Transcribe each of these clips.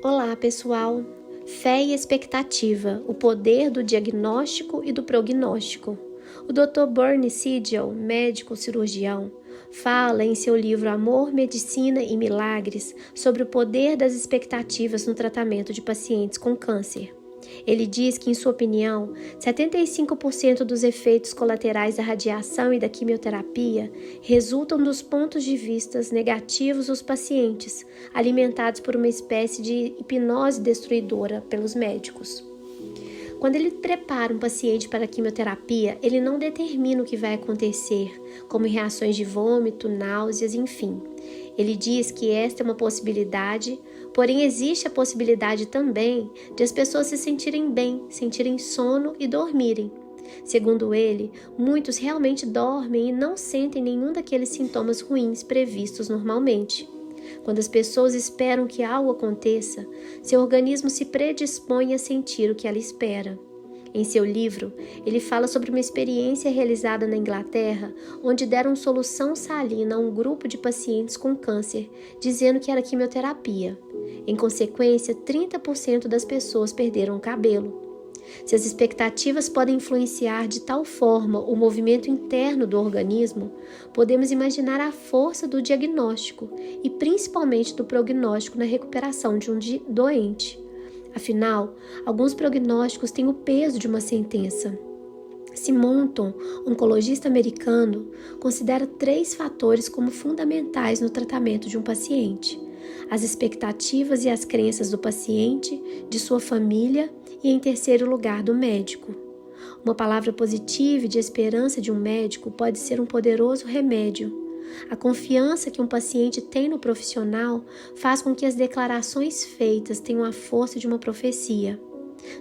Olá, pessoal! Fé e expectativa, o poder do diagnóstico e do prognóstico. O Dr. Bernie Siegel, médico cirurgião, fala em seu livro Amor, Medicina e Milagres sobre o poder das expectativas no tratamento de pacientes com câncer. Ele diz que, em sua opinião, 75% dos efeitos colaterais da radiação e da quimioterapia resultam dos pontos de vista negativos dos pacientes, alimentados por uma espécie de hipnose destruidora pelos médicos. Quando ele prepara um paciente para a quimioterapia, ele não determina o que vai acontecer, como reações de vômito, náuseas, enfim. Ele diz que esta é uma possibilidade, porém existe a possibilidade também de as pessoas se sentirem bem, sentirem sono e dormirem. Segundo ele, muitos realmente dormem e não sentem nenhum daqueles sintomas ruins previstos normalmente. Quando as pessoas esperam que algo aconteça, seu organismo se predispõe a sentir o que ela espera. Em seu livro, ele fala sobre uma experiência realizada na Inglaterra, onde deram solução salina a um grupo de pacientes com câncer, dizendo que era quimioterapia. Em consequência, 30% das pessoas perderam o cabelo. Se as expectativas podem influenciar de tal forma o movimento interno do organismo, podemos imaginar a força do diagnóstico e principalmente do prognóstico na recuperação de um doente. Afinal, alguns prognósticos têm o peso de uma sentença. Simonton, oncologista americano, considera 3 fatores como fundamentais no tratamento de um paciente: as expectativas e as crenças do paciente, de sua família e, em terceiro lugar, do médico. Uma palavra positiva e de esperança de um médico pode ser um poderoso remédio. A confiança que um paciente tem no profissional faz com que as declarações feitas tenham a força de uma profecia.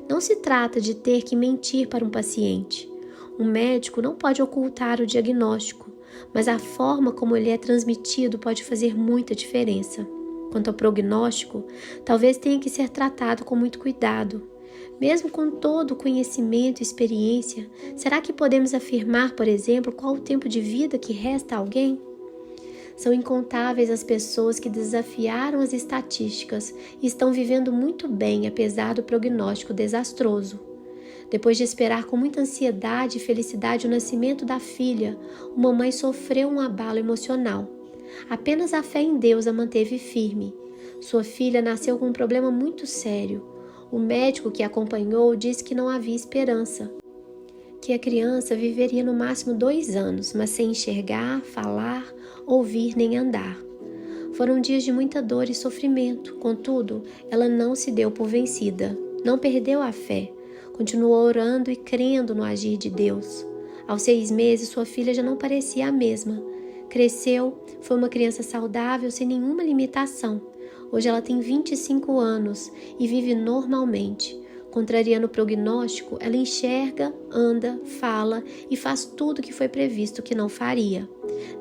Não se trata de ter que mentir para um paciente. Um médico não pode ocultar o diagnóstico, mas a forma como ele é transmitido pode fazer muita diferença. Quanto ao prognóstico, talvez tenha que ser tratado com muito cuidado. Mesmo com todo o conhecimento e experiência, será que podemos afirmar, por exemplo, qual o tempo de vida que resta a alguém? São incontáveis as pessoas que desafiaram as estatísticas e estão vivendo muito bem apesar do prognóstico desastroso. Depois de esperar com muita ansiedade e felicidade o nascimento da filha, uma mãe sofreu um abalo emocional. Apenas a fé em Deus a manteve firme. Sua filha nasceu com um problema muito sério. O médico que a acompanhou disse que não havia esperança, que a criança viveria no máximo 2 anos, mas sem enxergar, falar, ouvir nem andar. Foram dias de muita dor e sofrimento, contudo, ela não se deu por vencida, não perdeu a fé, continuou orando e crendo no agir de Deus. Aos 6 meses, sua filha já não parecia a mesma. Cresceu, foi uma criança saudável, sem nenhuma limitação. Hoje ela tem 25 anos e vive normalmente. Contrariando o prognóstico, ela enxerga, anda, fala e faz tudo o que foi previsto que não faria.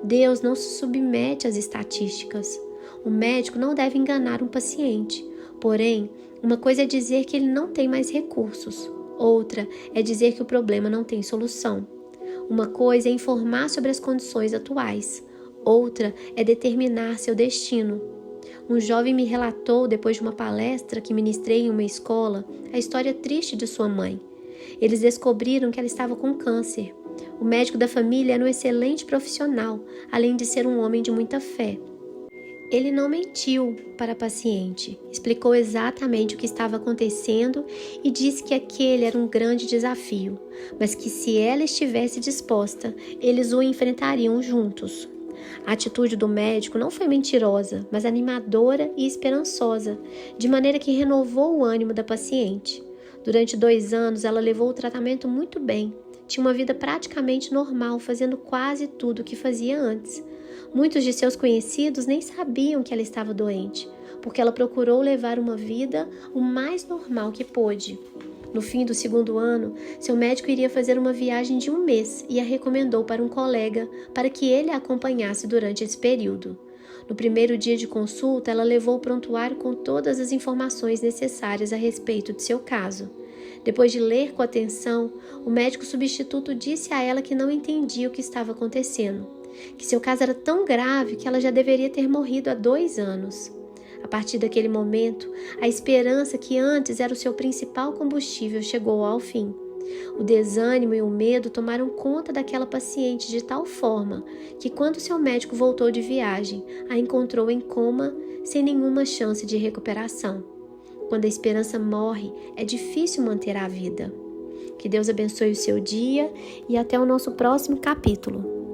Deus não se submete às estatísticas. O médico não deve enganar um paciente. Porém, uma coisa é dizer que ele não tem mais recursos. Outra é dizer que o problema não tem solução. Uma coisa é informar sobre as condições atuais. Outra é determinar seu destino. Um jovem me relatou, depois de uma palestra que ministrei em uma escola, a história triste de sua mãe. Eles descobriram que ela estava com câncer. O médico da família era um excelente profissional, além de ser um homem de muita fé. Ele não mentiu para a paciente, explicou exatamente o que estava acontecendo e disse que aquele era um grande desafio, mas que se ela estivesse disposta, eles o enfrentariam juntos. A atitude do médico não foi mentirosa, mas animadora e esperançosa, de maneira que renovou o ânimo da paciente. Durante 2 anos, ela levou o tratamento muito bem. Tinha uma vida praticamente normal, fazendo quase tudo o que fazia antes. Muitos de seus conhecidos nem sabiam que ela estava doente, porque ela procurou levar uma vida o mais normal que pôde. No fim do 2º ano, seu médico iria fazer uma viagem de 1 mês e a recomendou para um colega para que ele a acompanhasse durante esse período. No primeiro dia de consulta, ela levou o prontuário com todas as informações necessárias a respeito de seu caso. Depois de ler com atenção, o médico substituto disse a ela que não entendia o que estava acontecendo, que seu caso era tão grave que ela já deveria ter morrido há 2 anos. A partir daquele momento, a esperança que antes era o seu principal combustível chegou ao fim. O desânimo e o medo tomaram conta daquela paciente de tal forma que, quando seu médico voltou de viagem, a encontrou em coma, sem nenhuma chance de recuperação. Quando a esperança morre, é difícil manter a vida. Que Deus abençoe o seu dia e até o nosso próximo capítulo.